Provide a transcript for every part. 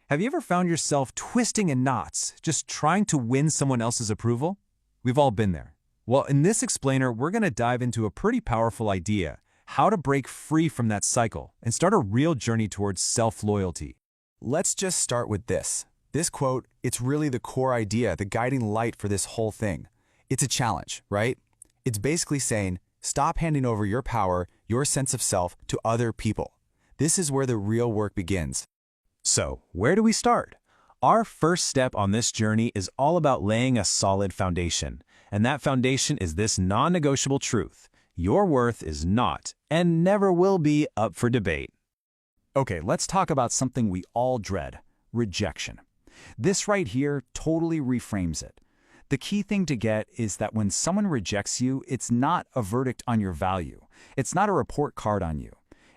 Have you ever found yourself twisting in knots, just trying to win someone else's approval? We've all been there. Well, in this explainer, we're going to dive into a pretty powerful idea, how to break free from that cycle and start a real journey towards self-loyalty. Let's just start with this. This quote, it's really the core idea, the guiding light for this whole thing. It's a challenge, right? It's basically saying, stop handing over your power, your sense of self, to other people. This is where the real work begins. So, where do we start? Our first step on this journey is all about laying a solid foundation. And that foundation is this non-negotiable truth. Your worth is not, and never will be, up for debate. Okay, let's talk about something we all dread, rejection. This right here totally reframes it. The key thing to get is that when someone rejects you, it's not a verdict on your value. It's not a report card on you.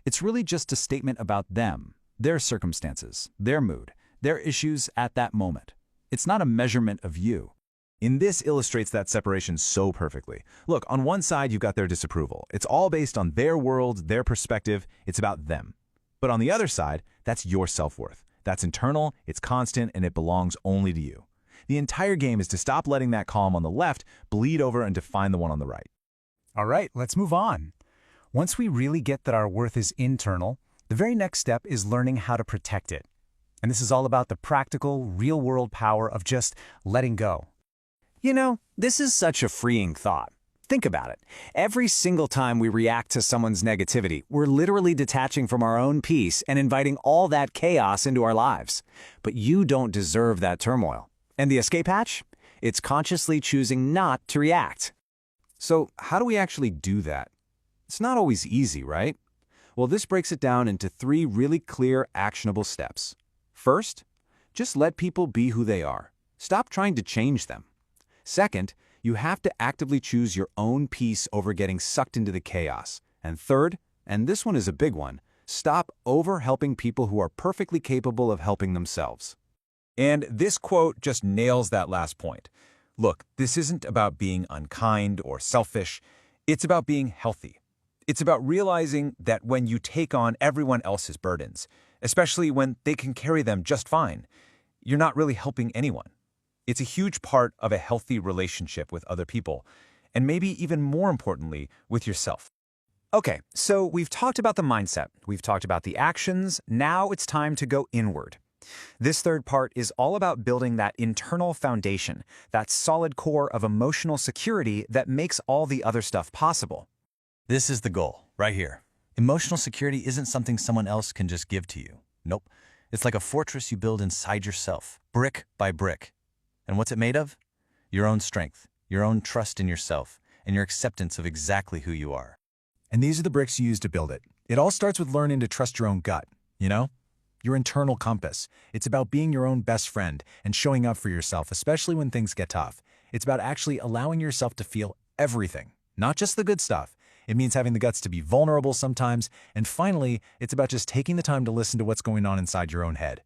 It's really just a statement about them, their circumstances, their mood, their issues at that moment. It's not a measurement of you. And this illustrates that separation so perfectly. Look, on one side, you've got their disapproval. It's all based on their world, their perspective. It's about them. But on the other side, that's your self-worth. That's internal, it's constant, and it belongs only to you. The entire game is to stop letting that column on the left bleed over and define the one on the right. All right, let's move on. Once we really get that our worth is internal, the very next step is learning how to protect it. And this is all about the practical, real-world power of just letting go. You know, this is such a freeing thought. Think about it. Every single time we react to someone's negativity, we're literally detaching from our own peace and inviting all that chaos into our lives. But you don't deserve that turmoil. And the escape hatch? It's consciously choosing not to react. So how do we actually do that? It's not always easy, right? Well, this breaks it down into 3 really clear, actionable steps. First, just let people be who they are. Stop trying to change them. Second, you have to actively choose your own peace over getting sucked into the chaos. And third, and this one is a big one, stop over-helping people who are perfectly capable of helping themselves. And this quote just nails that last point. Look, this isn't about being unkind or selfish. It's about being healthy. It's about realizing that when you take on everyone else's burdens, especially when they can carry them just fine, you're not really helping anyone. It's a huge part of a healthy relationship with other people, and maybe even more importantly, with yourself. Okay, so we've talked about the mindset, we've talked about the actions, now it's time to go inward. This third part is all about building that internal foundation, that solid core of emotional security that makes all the other stuff possible. This is the goal, right here. Emotional security isn't something someone else can just give to you. Nope. It's like a fortress you build inside yourself, brick by brick. And what's it made of? Your own strength, your own trust in yourself, and your acceptance of exactly who you are. And these are the bricks you use to build it. It all starts with learning to trust your own gut, you know? Your internal compass. It's about being your own best friend and showing up for yourself, especially when things get tough. It's about actually allowing yourself to feel everything, not just the good stuff. It means having the guts to be vulnerable sometimes. And finally, it's about just taking the time to listen to what's going on inside your own head.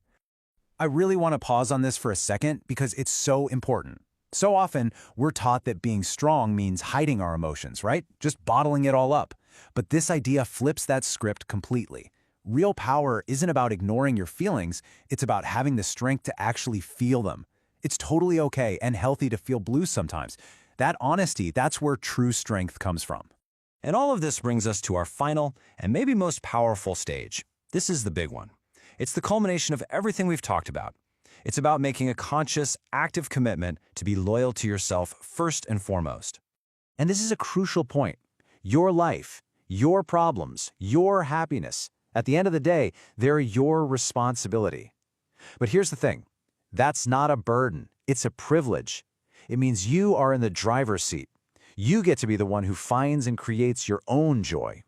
I really want to pause on this for a second because it's so important. So often, we're taught that being strong means hiding our emotions, right? Just bottling it all up. But this idea flips that script completely. Real power isn't about ignoring your feelings, it's about having the strength to actually feel them. It's totally okay and healthy to feel blue sometimes. That honesty, that's where true strength comes from. And all of this brings us to our final and maybe most powerful stage. This is the big one. It's the culmination of everything we've talked about. It's about making a conscious, active commitment to be loyal to yourself first and foremost. And this is a crucial point. Your life, your problems, your happiness. At the end of the day, they're your responsibility. But here's the thing. That's not a burden. It's a privilege. It means you are in the driver's seat. You get to be the one who finds and creates your own joy.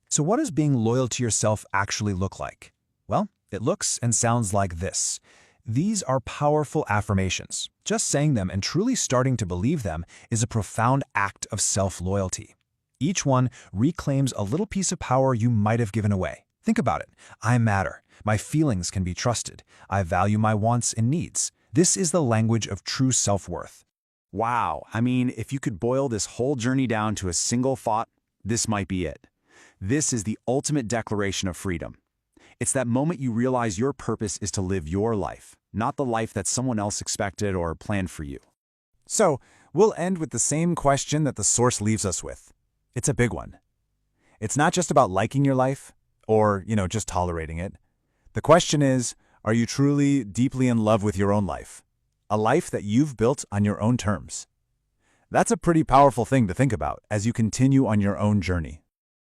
So what does being loyal to yourself actually look like? Well, it looks and sounds like this. These are powerful affirmations. Just saying them and truly starting to believe them is a profound act of self-loyalty. Each one reclaims a little piece of power you might have given away. Think about it. I matter. My feelings can be trusted. I value my wants and needs. This is the language of true self-worth. Wow, I mean, if you could boil this whole journey down to a single thought, this might be it. This is the ultimate declaration of freedom. It's that moment you realize your purpose is to live your life, not the life that someone else expected or planned for you. So, we'll end with the same question that the source leaves us with. It's a big one. It's not just about liking your life, or, just tolerating it. The question is, are you truly deeply in love with your own life? A life that you've built on your own terms. That's a pretty powerful thing to think about as you continue on your own journey.